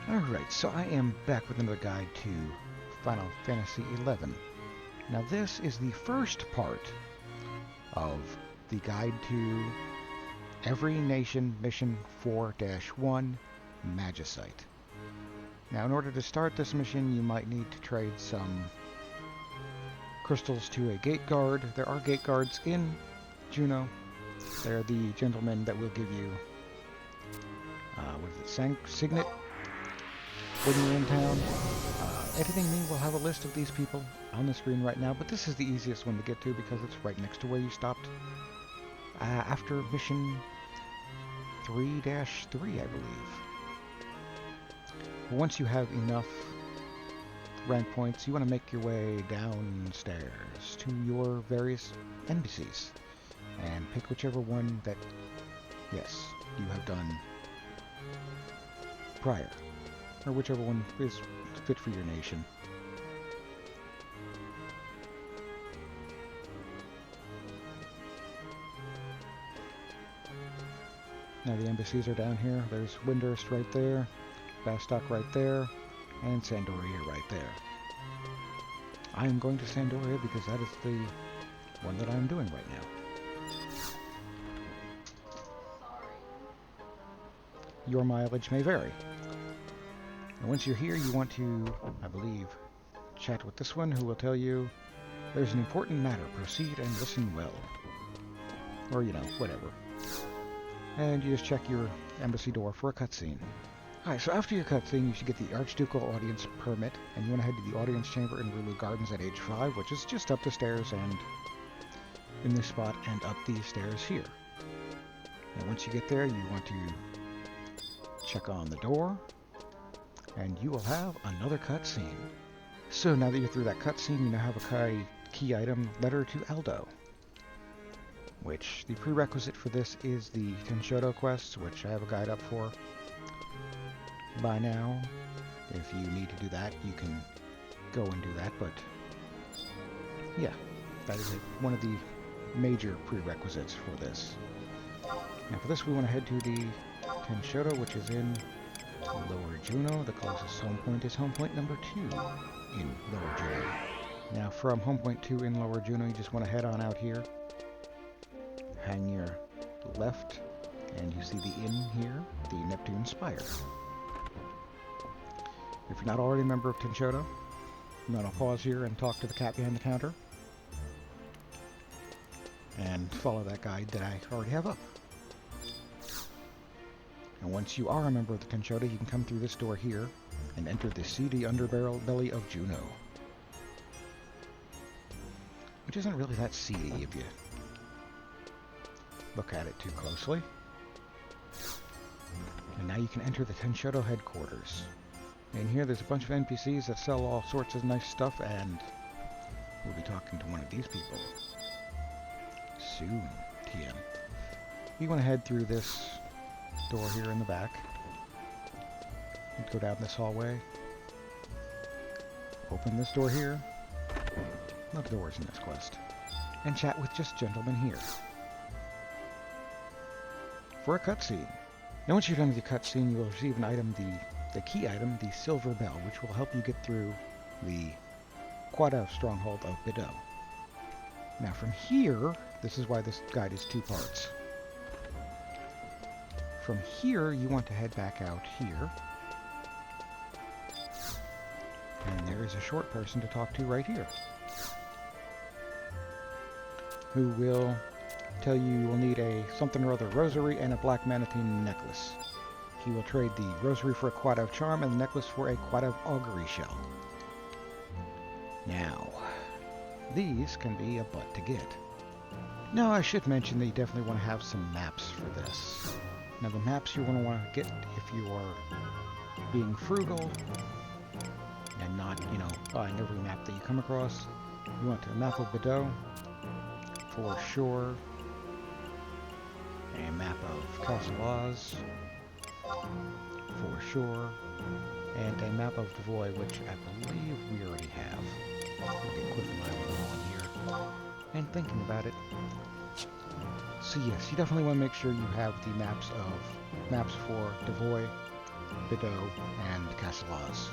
Alright, so I am back with another guide to Final Fantasy XI. Now this is the first part of the guide to Every Nation Mission 4-1 Magicite. Now in order to start this mission you might need to trade some crystals to a gate guard. There are gate guards in Juno. They're the gentlemen that will give you, Signet when you're in town. Editing me will have a list of these people on the screen right now, but this is the easiest one to get to because it's right next to where you stopped after mission 3-3, I believe. But once you have enough rank points, you want to make your way downstairs to your various NPCs and pick whichever one that, yes, you have done prior, or whichever one is fit for your nation. Now the embassies are down here. There's Windurst right there, Bastok right there, and Sandoria right there. I am going to Sandoria because that is the one that I'm doing right now. Your mileage may vary. And once you're here, you want to, I believe, chat with this one who will tell you there's an important matter. Proceed and listen well. Or, you know, whatever. And you just check your embassy door for a cutscene. Alright, so after your cutscene, you should get the Archducal Audience Permit, and you want to head to the audience chamber in Rulu Gardens at age 5, which is just up the stairs and in this spot and up these stairs here. And once you get there, you want to check on the door, and you will have another cutscene. So now that you're through that cutscene, you now have a key item, Letter to Aldo, which the prerequisite for this is the Tenshodo quests, which I have a guide up for by now. If you need to do that, you can go and do that, but yeah, that is one of the major prerequisites for this. Now for this we want to head to the Tenshodo, which is in Lower Juno. The closest home point is home point number 2 in Lower Juno. Now from home point 2 in Lower Juno, you just want to head on out here, hang your left, and you see the inn here, the Neptune Spire. If you're not already a member of Tenshodo, I'm going to pause here and talk to the cat behind the counter and follow that guide that I already have up. And once you are a member of the Tenshodo, you can come through this door here and enter the seedy underbelly of Juno, which isn't really that seedy if you look at it too closely. And now you can enter the Tenshodo headquarters. In here there's a bunch of NPCs that sell all sorts of nice stuff, and we'll be talking to one of these people soon, TM. You want to head through this door here in the back and go down this hallway. Open this door here. Love doors in this quest. And chat with just gentlemen here for a cutscene. Now once you're done with your cutscene, you will receive an item, the key item, the Silver Bell, which will help you get through the Quad-Elf stronghold of Bido. Now from here, this is why this guide is 2 parts. From here, you want to head back out here. And there is a short person to talk to right here, who will tell you will need a something or other rosary and a black manatee necklace. He will trade the rosary for a Quad-Elf charm and the necklace for a Quad-Elf augury shell. Now, these can be a butt to get. Now, I should mention that you definitely want to have some maps for this. Now, the maps you're going to want to get if you are being frugal and not, you know, buying every map that you come across. You want a map of Bido, for sure. A map of Castle Oz, for sure, and a map of the Void, which I believe we already have. I'll get quick my wall here. And thinking about it, so yes, you definitely want to make sure you have the maps for Devoy Bideau and Castellaz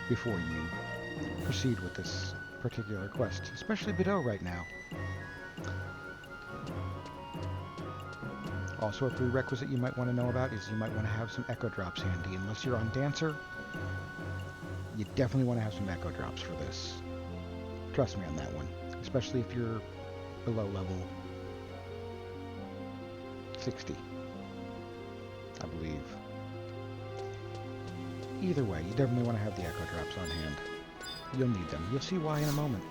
before you proceed with this particular quest, especially Bideau right now. Also, a prerequisite you might want to know about is you might want to have some echo drops handy. Unless you're on Dancer, you definitely want to have some echo drops for this. Trust me on that one, especially if you're below level 60, I believe. Either way, you definitely want to have the echo drops on hand. You'll need them. You'll see why in a moment.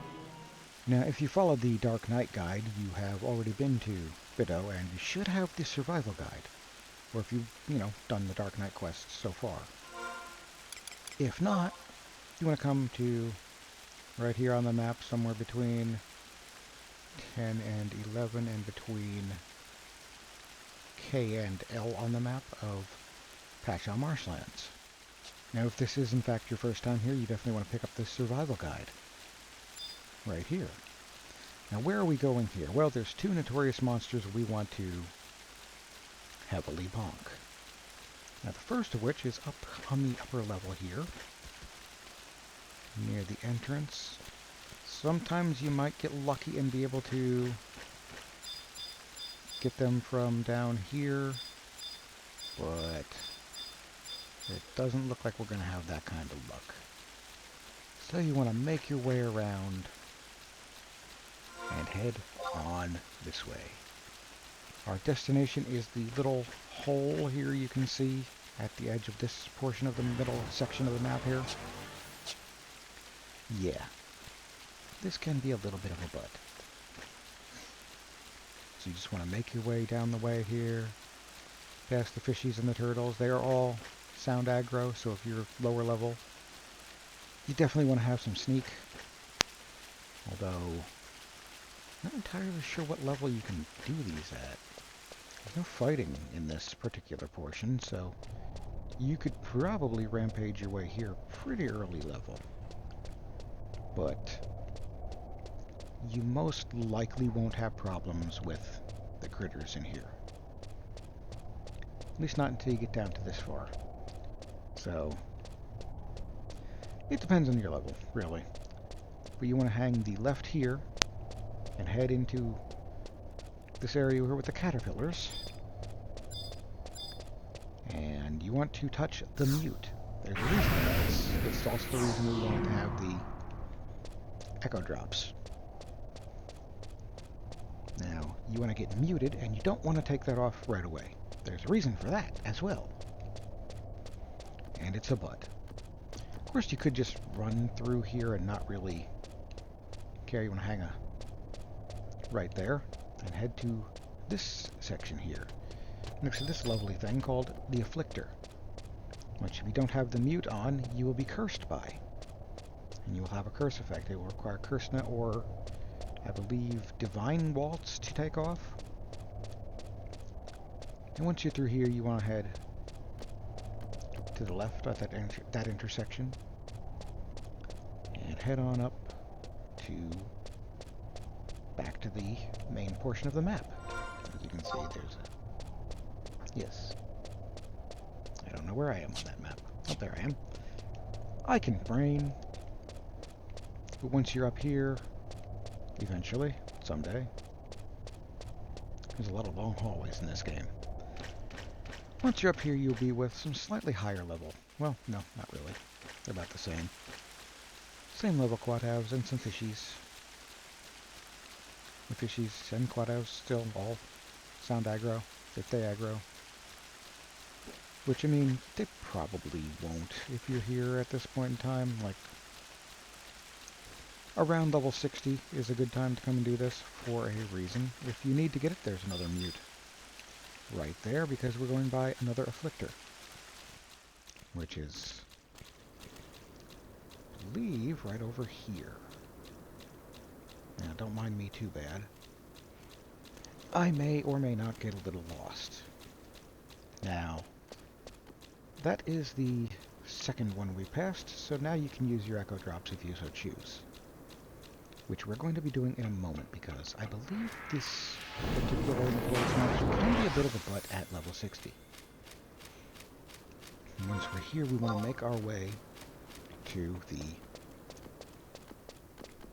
Now, if you followed the Dark Knight guide, you have already been to Bideau, and you should have the survival guide. Or if you've, done the Dark Knight quests so far. If not, you want to come to right here on the map, somewhere between 10 and 11, and between K and L on the map of Pashal Marshlands. Now, if this is in fact your first time here, you definitely want to pick up this survival guide right here. Now, where are we going here? Well, there's two notorious monsters we want to heavily bonk. Now, the first of which is up on the upper level here, near the entrance. Sometimes you might get lucky and be able to get them from down here, but it doesn't look like we're going to have that kind of luck. So you want to make your way around and head on this way. Our destination is the little hole here you can see at the edge of this portion of the middle section of the map here. Yeah, this can be a little bit of a butt. So you just want to make your way down the way here, past the fishies and the turtles. They are all sound aggro, so if you're lower level, you definitely want to have some sneak. Although, not entirely sure what level you can do these at. There's no fighting in this particular portion, so you could probably rampage your way here pretty early level. But you most likely won't have problems with the critters in here. At least not until you get down to this far. So, it depends on your level, really. But you want to hang the left here and head into this area here with the caterpillars. And you want to touch the mute. There's a reason for this. It's also the reason we want to have the echo drops. Now, you want to get muted, and you don't want to take that off right away. There's a reason for that as well. And it's a butt. Of course, you could just run through here and not really care. You want to hang a right there and head to this section here, next to this lovely thing called the Afflictor, which if you don't have the mute on, you will be cursed by. And you will have a curse effect. It will require Kursna or, I believe, Divine Waltz to take off. And once you're through here, you want to head to the left at that intersection and head on up to back to the main portion of the map. As you can see, there's a... Yes. I don't know where I am on that map. Oh, there I am. I can brain. But once you're up here, eventually, someday, there's a lot of long hallways in this game. Once you're up here, you'll be with some slightly higher level. Well, no, not really. They're about the same. Same level quadavs and some fishies. The fishies and quadavs still all sound aggro, if they aggro. Which, I mean, they probably won't if you're here at this point in time. Like, around level 60 is a good time to come and do this for a reason. If you need to get it, there's another mute right there, because we're going by another Afflictor, which is, I believe, right over here. Now, don't mind me too bad. I may or may not get a little lost. Now, that is the second one we passed, so now you can use your echo drops if you so choose. Which we're going to be doing in a moment, because I believe this particular notorious monster can be a bit of a butt at level 60. once we're here, we want to make our way to the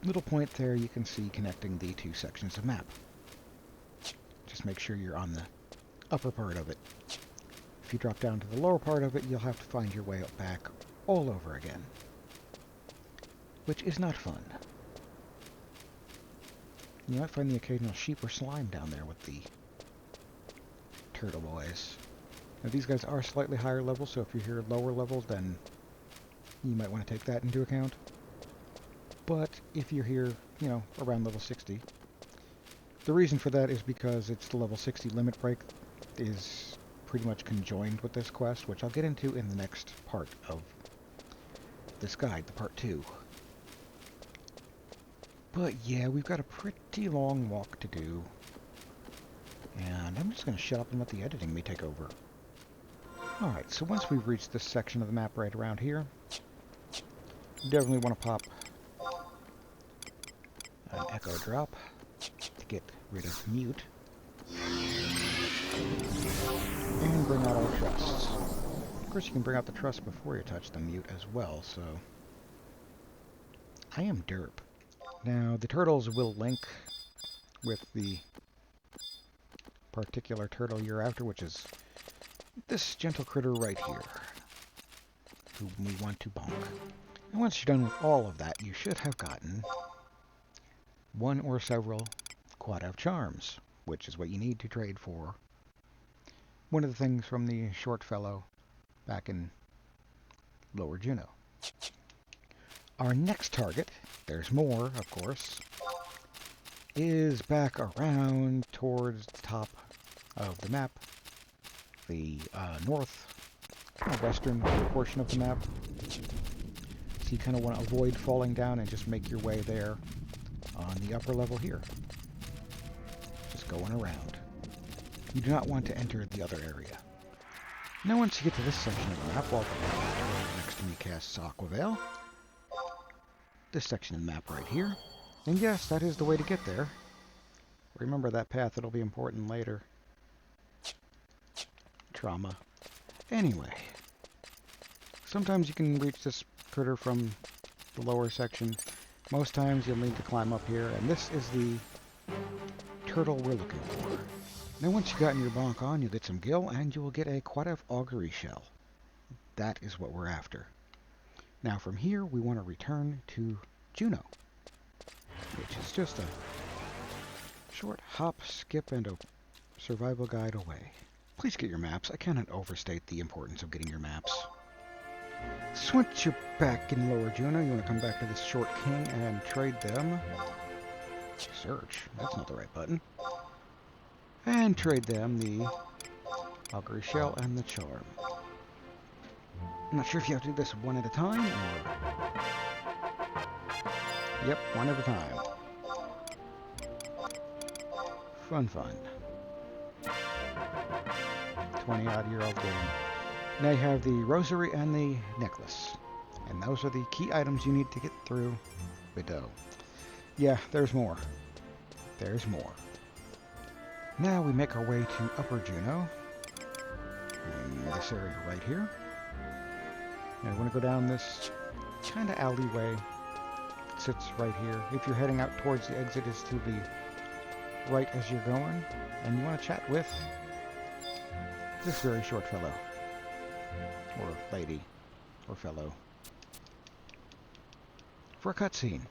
little point there you can see connecting the two sections of map. Just make sure you're on the upper part of it. If you drop down to the lower part of it, you'll have to find your way up back all over again, which is not fun. You might find the occasional sheep or slime down there with the turtle boys. Now these guys are slightly higher level, so if you're here lower level, then you might want to take that into account. But if you're here, you know, around level 60, the reason for that is because it's the level 60 limit break is pretty much conjoined with this quest, which I'll get into in the next part of this guide, the part 2. But yeah, we've got a pretty long walk to do, and I'm just going to shut up and let the editing me take over. Alright, so once we've reached this section of the map right around here, you definitely want to pop an echo drop to get rid of mute, and bring out our trusts. Of course, you can bring out the trust before you touch the mute as well, so I am derp. Now, the turtles will link with the particular turtle you're after, which is this gentle critter right here, whom we want to bonk. And once you're done with all of that, you should have gotten one or several quad of charms, which is what you need to trade for one of the things from the short fellow back in Lower Juno. Our next target, there's more, of course, is back around towards the top of the map, the western portion of the map. So you kind of want to avoid falling down and just make your way there on the upper level here. Just going around. You do not want to enter the other area. Now once you get to this section of the map, welcome next to me casts Aquavale. This section of the map right here. And yes, that is the way to get there. Remember that path, it'll be important later. Trauma. Anyway. Sometimes you can reach this critter from the lower section. Most times you'll need to climb up here, and this is the turtle we're looking for. Now once you've gotten your bonk on, you'll get some gil, and you will get a Quadev augury shell. That is what we're after. Now from here, we want to return to Juno, which is just a short hop, skip, and a survival guide away. Please get your maps. I cannot overstate the importance of getting your maps. So once you're back in Lower Juno, you want to come back to this short king and trade them. Search. That's not the right button. And trade them the augury shell and the charm. I'm not sure if you have to do this one at a time or... Yep, one at a time. Fun. 20-odd-year-old game. Now you have the rosary and the necklace. And those are the key items you need to get through Widow. Yeah, there's more. There's more. Now we make our way to Upper Juno. In this area right here. And I want to go down this kind of alleyway. It sits right here. If you're heading out towards the exit, is to the right as you're going. And you want to chat with this very short fellow. Or lady. Or fellow. For a cutscene.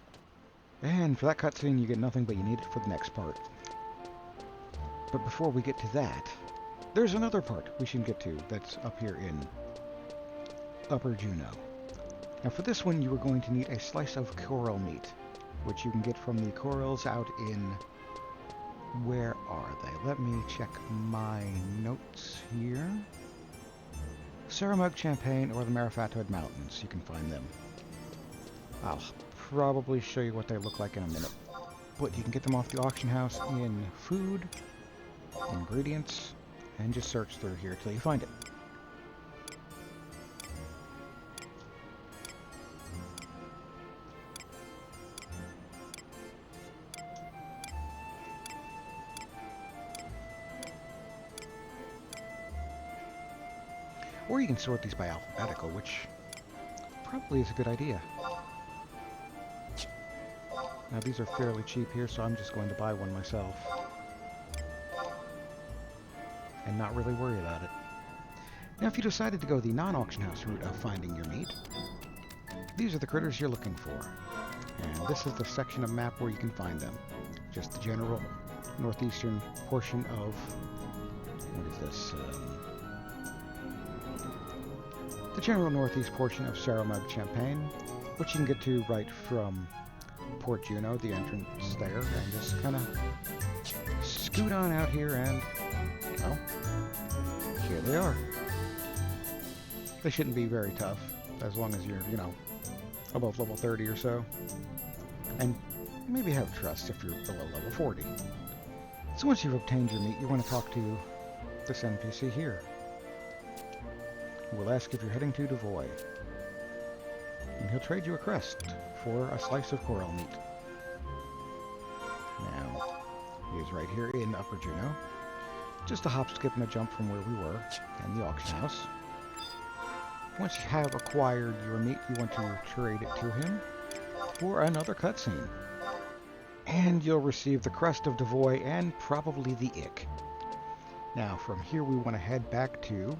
And for that cutscene, you get nothing, but you need it for the next part. But before we get to that, there's another part we should get to that's up here in Upper Juno. Now for this one, you are going to need a slice of coral meat, which you can get from the corals out in... Where are they? Let me check my notes here. Saramug Champagne or the Marifatoid Mountains. You can find them. I'll probably show you what they look like in a minute. But you can get them off the auction house in food, ingredients, and just search through here till you find it. Or you can sort these by alphabetical, which probably is a good idea. Now these are fairly cheap here, so I'm just going to buy one myself. And not really worry about it. Now if you decided to go the non-auction house route of finding your meat, these are the critters you're looking for. And this is the section of map where you can find them. Just the general northeastern portion of... what is this? The general northeast portion of Champagne, which you can get to right from Port Juno, the entrance there, and just kind of scoot on out here and, well, here they are. They shouldn't be very tough, as long as you're, you know, above level 30 or so. And maybe have trust if you're below level 40. So once you've obtained your meat, you want to talk to this NPC here. We'll ask if you're heading to Devoy. And he'll trade you a crest for a slice of coral meat. Now, he is right here in Upper Juno. Just a hop, skip, and a jump from where we were, and the auction house. Once you have acquired your meat, you want to trade it to him for another cutscene. And you'll receive the crest of Devoy and probably the Ick. Now, from here we want to head back to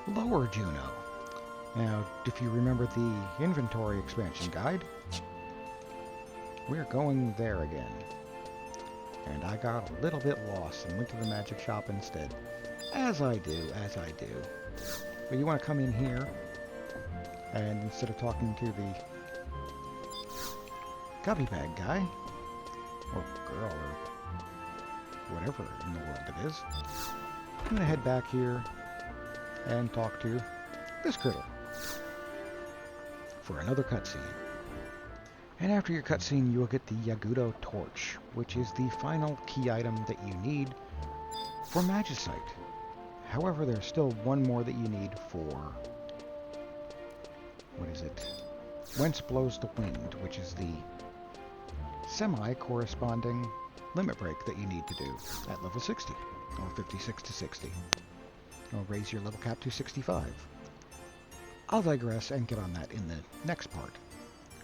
Lower Juno. Now, if you remember the inventory expansion guide, we're going there again. And I got a little bit lost and went to the magic shop instead. As I do. But you want to come in here, and instead of talking to the gummy bag guy, or girl, or whatever in the world it is, I'm going to head back here and talk to this critter for another cutscene. And after your cutscene, you will get the Yagudo Torch, which is the final key item that you need for Magicite. However, there's still one more that you need for, what is it? Whence Blows the Wind, which is the semi-corresponding limit break that you need to do at level 60, or 56 to 60. It'll raise your level cap to 65. I'll digress and get on that in the next part.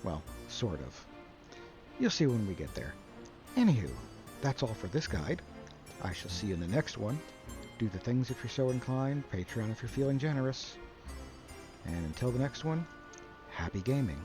Well, sort of. You'll see when we get there. Anywho, that's all for this guide. I shall see you in the next one. Do the things if you're so inclined, Patreon if you're feeling generous. And until the next one, happy gaming.